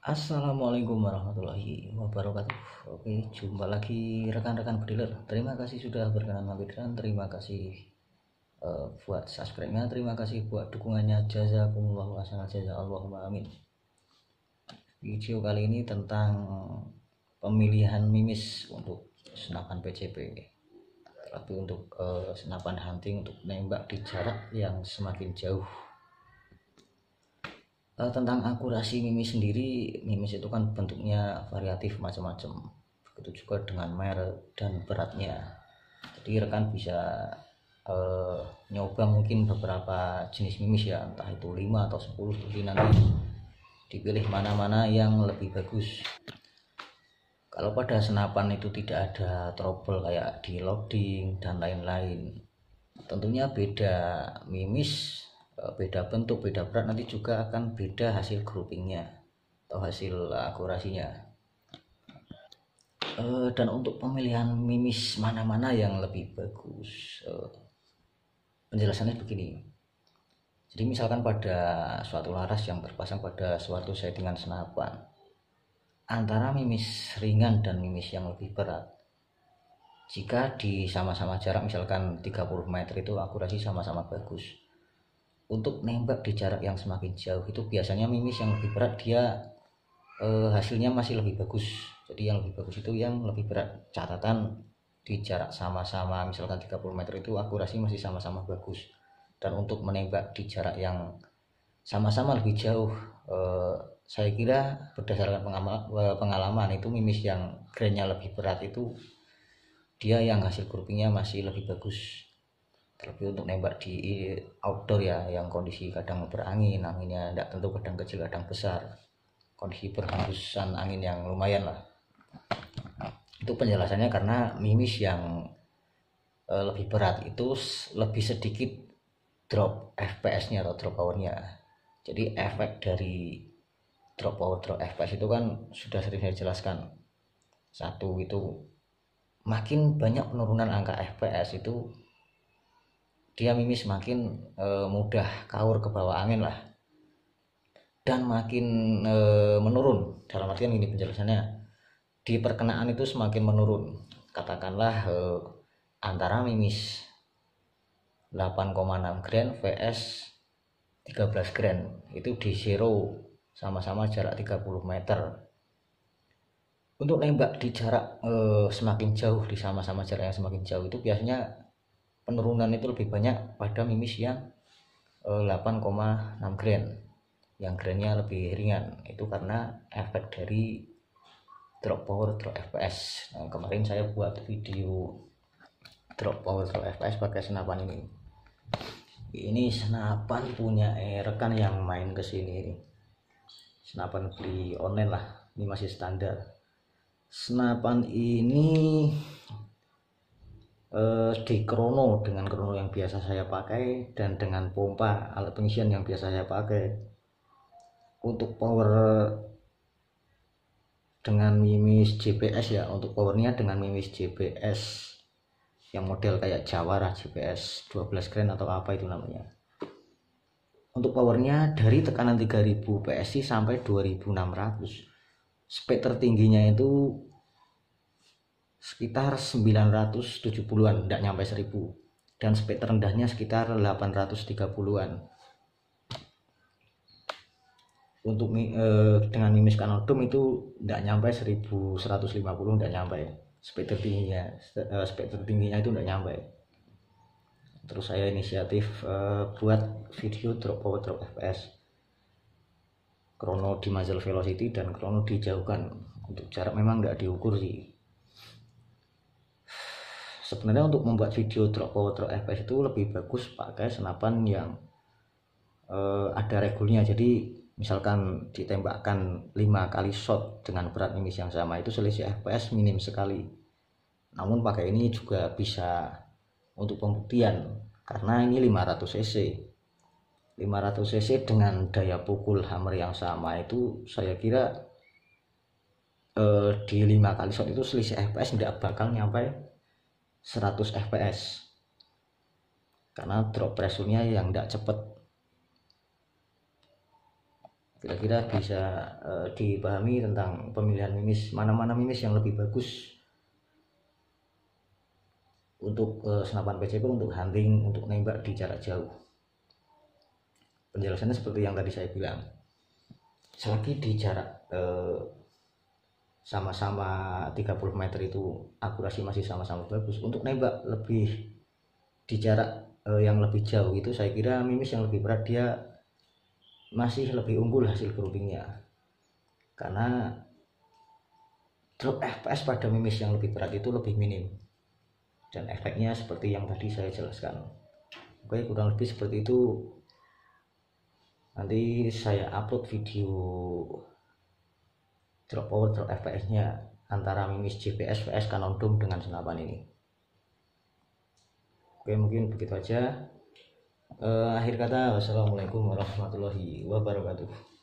Assalamualaikum warahmatullahi wabarakatuh. Oke, jumpa lagi rekan-rekan bediler. Terima kasih sudah berkenan mampir dan terima kasih buat subscribe-nya. Terima kasih buat dukungannya. Jazakumullah wa sangat jaza Allahumma amin. Video kali ini tentang pemilihan mimis untuk senapan PCP. Tapi untuk senapan hunting untuk nembak di jarak yang semakin jauh. Tentang akurasi mimis sendiri, mimis itu kan bentuknya variatif macam-macam, begitu juga dengan merek dan beratnya. Jadi rekan bisa nyoba mungkin beberapa jenis mimis ya, entah itu 5 atau 10, jadi nanti dipilih mana-mana yang lebih bagus. Kalau pada senapan itu tidak ada trouble kayak di loading dan lain-lain, tentunya beda mimis, beda bentuk, beda berat, nanti juga akan beda hasil groupingnya atau hasil akurasinya. Dan untuk pemilihan mimis mana-mana yang lebih bagus, penjelasannya begini. Jadi misalkan pada suatu laras yang terpasang pada suatu settingan senapan, antara mimis ringan dan mimis yang lebih berat, jika di sama-sama jarak misalkan 30 meter itu akurasi sama-sama bagus, untuk nembak di jarak yang semakin jauh itu biasanya mimis yang lebih berat dia hasilnya masih lebih bagus. Jadi yang lebih bagus itu yang lebih berat. Catatan di jarak sama-sama misalkan 30 meter itu akurasi masih sama-sama bagus. Dan untuk menembak di jarak yang sama-sama lebih jauh, saya kira berdasarkan pengalaman itu mimis yang grainnya lebih berat itu dia yang hasil groupingnya masih lebih bagus. Terlebih untuk nembak di outdoor ya, yang kondisi kadang berangin, anginnya tidak tentu, kadang kecil kadang besar, kondisi berhembusan angin yang lumayan lah. Itu penjelasannya karena mimis yang lebih berat itu lebih sedikit drop FPS-nya atau drop power-nya. Jadi efek dari drop power, drop FPS itu kan sudah sering saya jelaskan. Satu itu makin banyak penurunan angka FPS itu dia mimis makin mudah kaur ke bawah angin lah, dan makin menurun. Dalam artian ini penjelasannya, di perkenaan itu semakin menurun. Katakanlah antara mimis 8,6 grain vs 13 grain itu di zero, sama-sama jarak 30 meter. Untuk nembak di jarak semakin jauh, di sama-sama jarak yang semakin jauh itu biasanya penurunan itu lebih banyak pada mimis yang 8,6 grain, yang grainnya lebih ringan. Itu karena efek dari drop power, drop FPS. Nah, kemarin saya buat video drop power, drop FPS pakai senapan ini. Ini senapan punya rekan yang main kesini. Senapan beli online lah, ini masih standar. Senapan ini di krono, dengan krono yang biasa saya pakai dan dengan pompa alat pengisian yang biasa saya pakai. Untuk power dengan mimis JBS ya, untuk powernya dengan mimis JBS yang model kayak Jawara JBS 12 grain atau apa itu namanya. Untuk powernya dari tekanan 3000 PSI sampai 2600. Speed tertingginya itu sekitar 970-an, tidak nyampe 1000, dan speed terendahnya sekitar 830-an. Untuk dengan mimis Canodom itu tidak nyampe 1150, tidak nyampe speed tertingginya itu tidak nyampe. Terus saya inisiatif buat video drop power, drop FPS, krono di muzzle velocity dan krono dijauhkan. Untuk jarak memang tidak diukur sih. Sebenarnya untuk membuat video drop power, drop FPS itu lebih bagus pakai senapan yang ada regulnya. Jadi misalkan ditembakkan 5 kali shot dengan berat mimis yang sama, itu selisih FPS minim sekali. Namun pakai ini juga bisa untuk pembuktian, karena ini 500 cc. 500 cc dengan daya pukul hammer yang sama itu saya kira di 5 kali shot itu selisih FPS tidak bakal nyampe 100 fps, karena drop pressure-nya yang tidak cepat. Kira-kira bisa dipahami tentang pemilihan mimis, mana-mana mimis yang lebih bagus untuk senapan PCP, untuk hunting, untuk nembak di jarak jauh. Penjelasannya seperti yang tadi saya bilang, selagi di jarak sama-sama 30 meter itu akurasi masih sama-sama bagus, untuk nembak lebih di jarak yang lebih jauh itu saya kira mimis yang lebih berat dia masih lebih unggul hasil groupingnya, karena drop FPS pada mimis yang lebih berat itu lebih minim dan efeknya seperti yang tadi saya jelaskan. Oke, kurang lebih seperti itu. Nanti saya upload video drop power drop FPS nya antara mimis JPS vs Canon Dome dengan senapan ini. Oke, mungkin begitu aja. Akhir kata, wassalamualaikum warahmatullahi wabarakatuh.